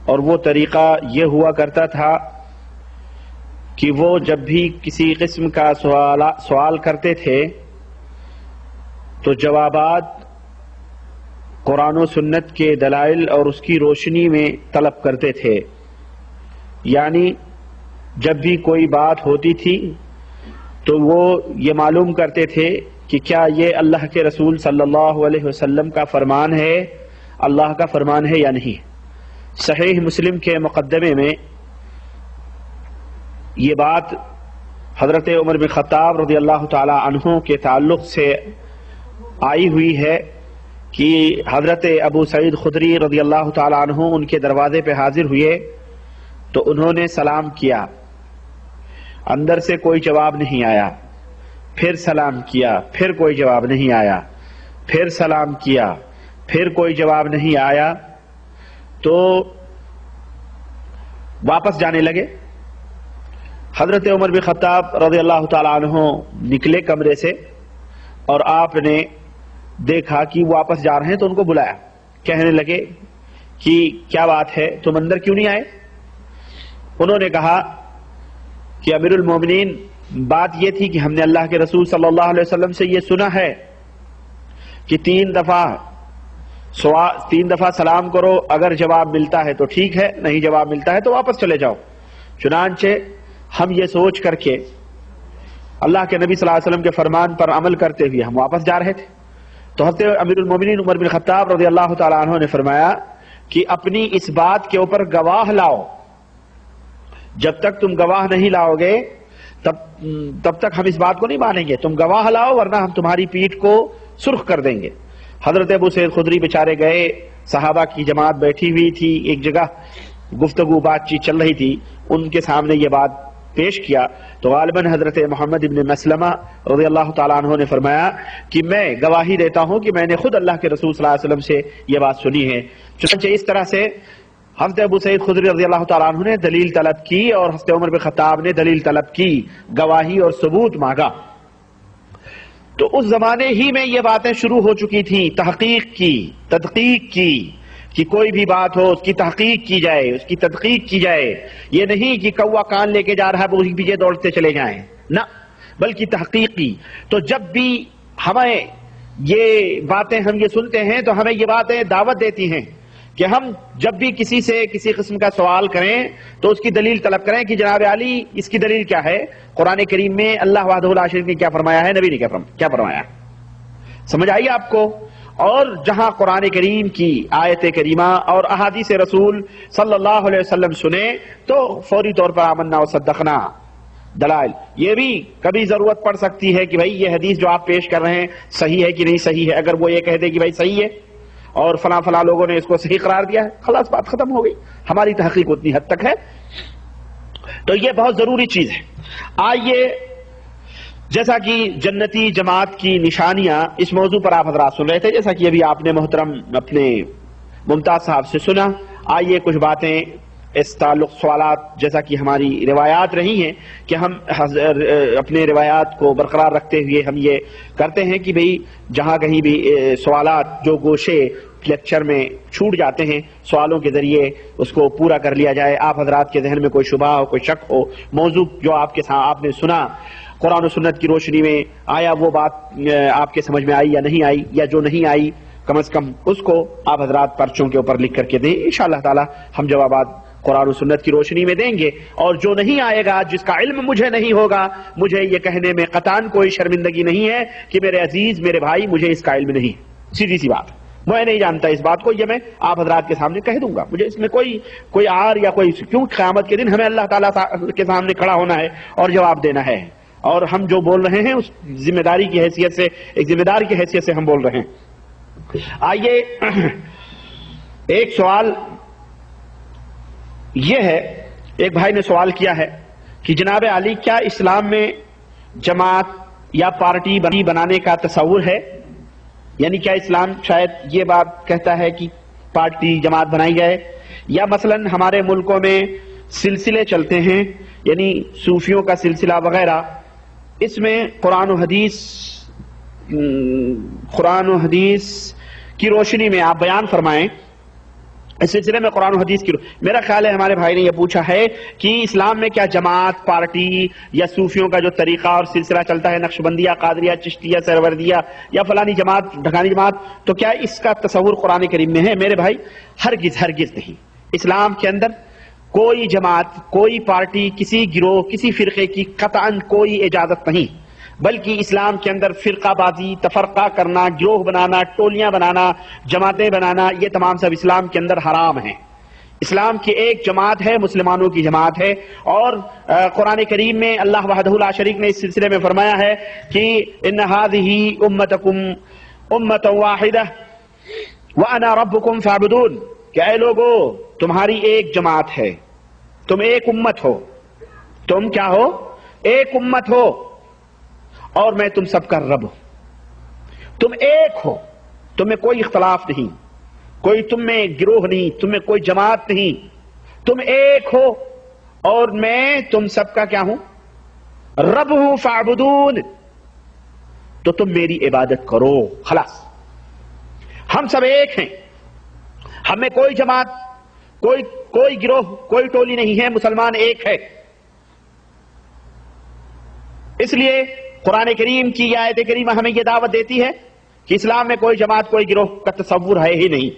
اور وہ طریقہ یہ ہوا کرتا تھا کہ وہ جب بھی کسی قسم کا سوال کرتے تھے تو جوابات قرآن و سنت کے دلائل اور اس کی روشنی میں طلب کرتے تھے. یعنی جب بھی کوئی بات ہوتی تھی تو وہ یہ معلوم کرتے تھے کہ کیا یہ اللہ کے رسول صلی اللہ علیہ وسلم کا فرمان ہے، اللہ کا فرمان ہے یا نہیں. صحیح مسلم کے مقدمے میں یہ بات حضرت عمر بن خطاب رضی اللہ تعالی عنہ کے تعلق سے آئی ہوئی ہے کہ حضرت ابو سعید خدری رضی اللہ تعالی عنہ ان کے دروازے پہ حاضر ہوئے تو انہوں نے سلام کیا، اندر سے کوئی جواب نہیں آیا. پھر سلام کیا، پھر کوئی جواب نہیں آیا. پھر سلام کیا، پھر کوئی جواب نہیں آیا. تو واپس جانے لگے. حضرت عمر بن خطاب رضی اللہ تعالی عنہ نکلے کمرے سے اور آپ نے دیکھا کہ واپس جا رہے ہیں تو ان کو بلایا. کہنے لگے کہ کیا بات ہے، تم اندر کیوں نہیں آئے؟ انہوں نے کہا کہ امیر المومنین، بات یہ تھی کہ ہم نے اللہ کے رسول صلی اللہ علیہ وسلم سے یہ سنا ہے کہ تین دفعہ سلام کرو، اگر جواب ملتا ہے تو ٹھیک ہے، نہیں جواب ملتا ہے تو واپس چلے جاؤ. چنانچہ ہم یہ سوچ کر کے اللہ کے نبی صلی اللہ علیہ وسلم کے فرمان پر عمل کرتے ہوئے ہم واپس جا رہے تھے. تو حضرت امیر المومنین عمر بن خطاب رضی اللہ تعالی عنہ نے فرمایا کہ اپنی اس بات کے اوپر گواہ لاؤ. جب تک تم گواہ نہیں لاؤ گے تب تک ہم اس بات کو نہیں مانیں گے. تم گواہ لاؤ ورنہ ہم تمہاری پیٹھ کو سرخ کر دیں گے. حضرت ابو سعید خدری بیچارے گئے، صحابہ کی جماعت بیٹھی ہوئی تھی ایک جگہ، گفتگو بات چیت چل رہی تھی، ان کے سامنے یہ بات پیش کیا تو غالباً حضرت محمد ابن مسلمہ رضی اللہ تعالیٰ عنہ نے فرمایا کہ میں گواہی دیتا ہوں کہ میں نے خود اللہ کے رسول صلی اللہ علیہ وسلم سے یہ بات سنی ہے. چنانچہ اس طرح سے حضرت ابو سعید خدری رضی اللہ تعالیٰ عنہ نے دلیل طلب کی اور حضرت عمر بن خطاب نے دلیل طلب کی، گواہی اور ثبوت مانگا. تو اس زمانے ہی میں یہ باتیں شروع ہو چکی تھیں، تحقیق کی، تدقیق کی، کہ کوئی بھی بات ہو اس کی تحقیق کی جائے، اس کی تدقیق کی جائے. یہ نہیں کہ کوا کان لے کے جا رہا ہے وہ پیچھے دوڑتے چلے جائیں، نہ، بلکہ تحقیق کی. تو جب بھی ہمیں یہ باتیں ہم یہ سنتے ہیں تو ہمیں یہ باتیں دعوت دیتی ہیں کہ ہم جب بھی کسی سے کسی قسم کا سوال کریں تو اس کی دلیل طلب کریں کہ جناب علی اس کی دلیل کیا ہے، قرآن کریم میں اللہ وحدہ لا شریک نے کیا فرمایا ہے، نبی نے کیا فرمایا ہے. سمجھ آئیے آپ کو. اور جہاں قرآن کریم کی آیت کریمہ اور احادیث رسول صلی اللہ علیہ وسلم سنے تو فوری طور پر آمنا و صدقنا دلائل. یہ بھی کبھی ضرورت پڑ سکتی ہے کہ بھائی یہ حدیث جو آپ پیش کر رہے ہیں صحیح ہے کہ نہیں صحیح ہے. اگر وہ یہ کہہ دے کہ بھائی صحیح ہے اور فلاں فلاں لوگوں نے اس کو صحیح قرار دیا ہے، خلاص بات ختم ہو گئی. ہماری تحقیق اتنی حد تک ہے. تو یہ بہت ضروری چیز ہے. آئیے، جیسا کہ جنتی جماعت کی نشانیاں، اس موضوع پر آپ حضرات سن رہے تھے، جیسا کہ ابھی آپ نے محترم اپنے ممتاز صاحب سے سنا. آئیے کچھ باتیں اس تعلق، سوالات، جیسا کہ ہماری روایات رہی ہیں کہ ہم اپنے روایات کو برقرار رکھتے ہوئے ہم یہ کرتے ہیں کہ بھئی جہاں کہیں بھی سوالات جو گوشے لیکچر میں چھوٹ جاتے ہیں، سوالوں کے ذریعے اس کو پورا کر لیا جائے. آپ حضرات کے ذہن میں کوئی شبہ ہو، کوئی شک ہو، موضوع جو آپ نے سنا قرآن و سنت کی روشنی میں، آیا وہ بات آپ کے سمجھ میں آئی یا نہیں آئی، یا جو نہیں آئی کم از کم اس کو آپ حضرات پرچوں کے اوپر لکھ کر کے دیں. انشاءاللہ تعالی ہم جوابات قرآن و سنت کی روشنی میں دیں گے. اور جو نہیں آئے گا، جس کا علم مجھے نہیں ہوگا، مجھے یہ کہنے میں قطعاً کوئی شرمندگی نہیں ہے کہ میرے عزیز، میرے بھائی، مجھے اس کا علم نہیں. سیدھی سی بات، میں نہیں جانتا اس بات کو، یہ میں آپ حضرات کے سامنے کہہ دوں گا. مجھے اس میں کوئی آر یا کوئی، کیوں قیامت کے دن ہمیں اللہ تعالیٰ کے سامنے کھڑا ہونا ہے اور جواب دینا ہے. اور ہم جو بول رہے ہیں اس ذمہ داری کی حیثیت سے، ایک ذمہ دار کی حیثیت سے ہم بول رہے ہیں. آئیے، ایک سوال یہ ہے، ایک بھائی نے سوال کیا ہے کہ جناب علی کیا اسلام میں جماعت یا پارٹی بنانے کا تصور ہے؟ یعنی کیا اسلام شاید یہ بات کہتا ہے کہ پارٹی جماعت بنائی جائے، یا مثلا ہمارے ملکوں میں سلسلے چلتے ہیں، یعنی صوفیوں کا سلسلہ وغیرہ، اس میں قرآن و حدیث کی روشنی میں آپ بیان فرمائیں اس سلسلے میں قرآن و حدیث کی میرا خیال ہے ہمارے بھائی نے یہ پوچھا ہے کہ اسلام میں کیا جماعت، پارٹی یا صوفیوں کا جو طریقہ اور سلسلہ چلتا ہے، نقشبندیہ، قادریہ، چشتیہ، سہروردیہ یا فلانی جماعت، ڈھکانی جماعت، تو کیا اس کا تصور قرآن کریم میں ہے؟ میرے بھائی ہرگز ہرگز نہیں۔ اسلام کے اندر کوئی جماعت، کوئی پارٹی، کسی گروہ، کسی فرقے کی قطعاً کوئی اجازت نہیں، بلکہ اسلام کے اندر فرقہ بازی، تفرقہ کرنا، گروہ بنانا، ٹولیاں بنانا، جماعتیں بنانا، یہ تمام سب اسلام کے اندر حرام ہیں۔ اسلام کی ایک جماعت ہے، مسلمانوں کی جماعت ہے، اور قرآن کریم میں اللہ وحدہ لا شریک نے اس سلسلے میں فرمایا ہے کہ ان هذه امتکم امۃ واحدہ وانا ربکم فاعبدون، کہ اے لوگو تمہاری ایک جماعت ہے، تم ایک امت ہو، تم کیا ہو؟ ایک امت ہو، اور میں تم سب کا رب ہوں۔ تم ایک ہو، تم میں کوئی اختلاف نہیں، کوئی تم میں گروہ نہیں، تم میں کوئی جماعت نہیں، تم ایک ہو اور میں تم سب کا کیا ہوں؟ رب ہوں، فاعبدون، تو تم میری عبادت کرو، خلاص۔ ہم سب ایک ہیں، ہم میں کوئی جماعت، کوئی گروہ، کوئی ٹولی نہیں ہے، مسلمان ایک ہے۔ اس لیے قرآن کریم کی یہ آیت کریمہ ہمیں یہ دعوت دیتی ہے کہ اسلام میں کوئی جماعت، کوئی گروہ کا تصور ہے ہی نہیں،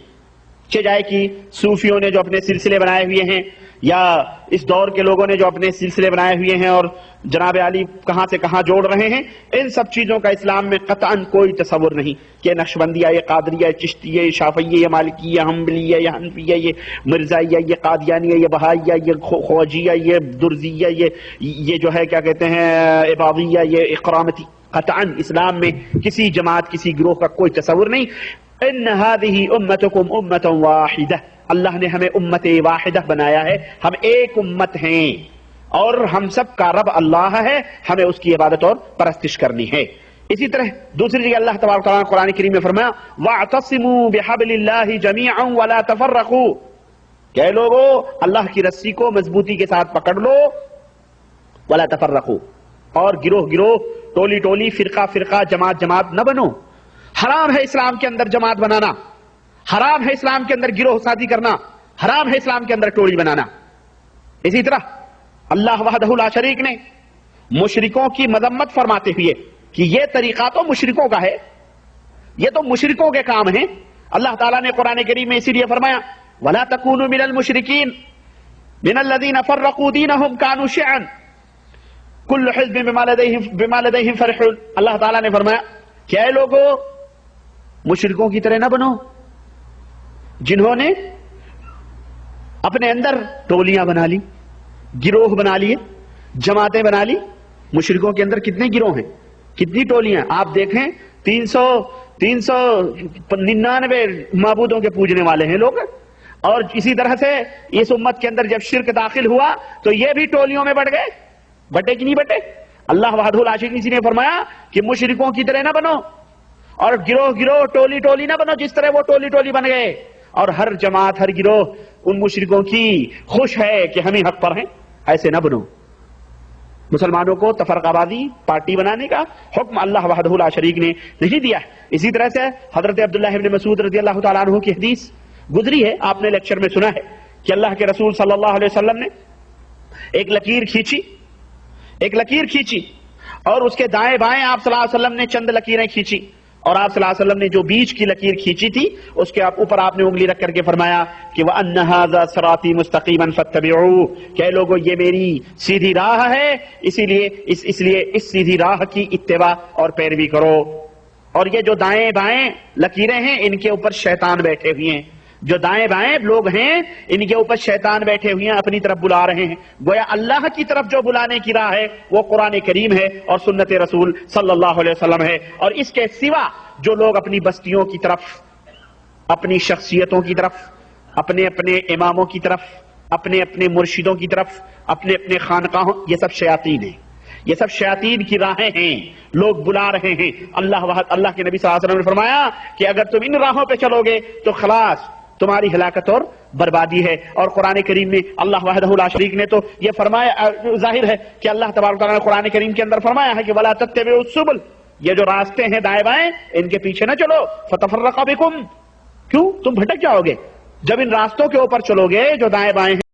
جائے کہ صوفیوں نے جو اپنے سلسلے بنائے ہوئے ہیں، یا اس دور کے لوگوں نے جو اپنے سلسلے بنائے ہوئے ہیں اور جناب علی کہاں سے کہاں جوڑ رہے ہیں، ان سب چیزوں کا اسلام میں قطعاً کوئی تصور نہیں کہ نقشبندیہ، یہ قادریہ، یہ چشتیہ، یہ شافعیہ، یہ مالکیہ، یہ حنبلیہ، یہ حنفیہ، یہ مرزائیہ، یہ قادیانیہ، یہ بہائیہ، یہ خوجیہ، یہ درزیہ، یہ جو ہے کیا کہتے ہیں عبادیہ، یہ اقرامتی، قطعاً اسلام میں کسی جماعت، کسی گروہ کا کوئی تصور نہیں۔ ان هذه امتکم امۃ واحدہ، اللہ نے ہمیں امت واحدہ بنایا ہے، ہم ایک امت ہیں، اور ہم سب کا رب اللہ ہے، ہمیں اس کی عبادت اور پرستش کرنی ہے۔ اسی طرح دوسری جگہ اللہ تبارک و تعالیٰ نے قرآن کریم میں فرمایا وَاعْتَصِمُوا بِحَبْلِ اللَّهِ جَمِيعًا وَلَا تَفَرَّقُوا، کہ لوگو اللہ کی رسی کو مضبوطی کے ساتھ پکڑ لو، وَلَا تَفَرَّقُوا، اور گروہ گروہ، ٹولی ٹولی، فرقہ فرقہ، جماعت جماعت نہ بنو۔ حرام ہے اسلام کے اندر جماعت بنانا، حرام ہے اسلام کے اندر گروہ سازی کرنا، حرام ہے اسلام کے اندر ٹولی بنانا۔ اسی طرح اللہ وحدہ لا شریک نے مشرکوں کی مذمت فرماتے ہوئے کہ یہ طریقہ تو مشرکوں کا ہے، یہ تو مشرکوں کے کام ہیں، اللہ تعالیٰ نے قرآن کریم میں اسی لیے فرمایا وَلَا تَكُونُوا مِنَ الْمُشْرِكِينَ مِنَ الَّذِينَ فَرَّقُوا دِينَهُمْ كَانُوا شِيَعًا كُلُّ حِزْبٍ بِمَا لَدَيْهِمْ فَرِحُونَ، اللہ تعالیٰ نے فرمایا کہ اے لوگو مشرکوں کی طرح نہ بنو، جنہوں نے اپنے اندر ٹولیاں بنا لی، گروہ بنا لیے، جماعتیں بنا لی۔ مشرکوں کے اندر کتنے گروہ ہیں، کتنی ٹولیاں، آپ دیکھیں 399 معبودوں کے پوجنے والے ہیں لوگ، اور اسی طرح سے اس امت کے اندر جب شرک داخل ہوا تو یہ بھی ٹولیوں میں بٹ گئے، بٹے کہ نہیں بٹے؟ اللہ وحدہ لا شریک نے فرمایا کہ مشرکوں کی طرح نہ بنو، اور گروہ گروہ، ٹولی ٹولی نہ بنو جس طرح وہ ٹولی ٹولی بن گئے، اور ہر جماعت، ہر گروہ ان مشرکوں کی خوش ہے کہ ہم ہی حق پر ہیں، ایسے نہ بنو۔ مسلمانوں کو تفرقہ بازی، پارٹی بنانے کا حکم اللہ وحدہ لا شریک نے نہیں دیا ہے۔ اسی طرح سے حضرت عبداللہ ابن مسعود رضی اللہ تعالیٰ عنہ کی حدیث گزری ہے، آپ نے لیکچر میں سنا ہے کہ اللہ کے رسول صلی اللہ علیہ وسلم نے ایک لکیر کھینچی اور اس کے دائیں بائیں آپ صلی اللہ علیہ وسلم نے چند لکیریں کھینچی، اور آپ صلی اللہ علیہ وسلم نے جو بیچ کی لکیر کھینچی تھی اس کے اوپر آپ نے انگلی رکھ کر کے فرمایا کہ وَأَنَّ هَذَا صِرَاطِي مُسْتَقِيمًا فَاتَّبِعُوهُ، کہ لوگو یہ میری سیدھی راہ ہے، اس لیے اس سیدھی راہ کی اتباع اور پیروی کرو۔ اور یہ جو دائیں بائیں لکیریں ہیں ان کے اوپر شیطان بیٹھے ہوئے ہیں، جو دائیں بائیں لوگ ہیں ان کے اوپر شیطان بیٹھے ہوئے ہیں، اپنی طرف بلا رہے ہیں۔ گویا اللہ کی طرف جو بلانے کی راہ ہے وہ قرآن کریم ہے اور سنت رسول صلی اللہ علیہ وسلم ہے، اور اس کے سوا جو لوگ اپنی بستیوں کی طرف، اپنی شخصیتوں کی طرف، اپنے اپنے اماموں کی طرف، اپنے اپنے مرشدوں کی طرف، اپنے اپنے خانقاہوں، یہ سب شیاطین ہیں، یہ سب شیاطین کی راہیں ہیں، لوگ بلا رہے ہیں۔ اللہ کے نبی صلی اللہ علیہ وسلم نے فرمایا کہ اگر تم ان راہوں پہ چلو گے تو خلاص تمہاری ہلاکت اور بربادی ہے۔ اور قرآن کریم میں اللہ وحدہ لا شریک نے تو یہ فرمایا، ظاہر ہے کہ اللہ تبارک تعالیٰ نے قرآن کریم کے اندر فرمایا ہے کہ وَلَا تَتَّبِعُوا السُّبُلَ، یہ جو راستے ہیں دائیں بائیں ان کے پیچھے نہ چلو، فَتَفَرَّقَ بِكُمْ، کیوں؟ تم بھٹک جاؤ گے، جب ان راستوں کے اوپر چلو گے جو دائیں بائیں ہیں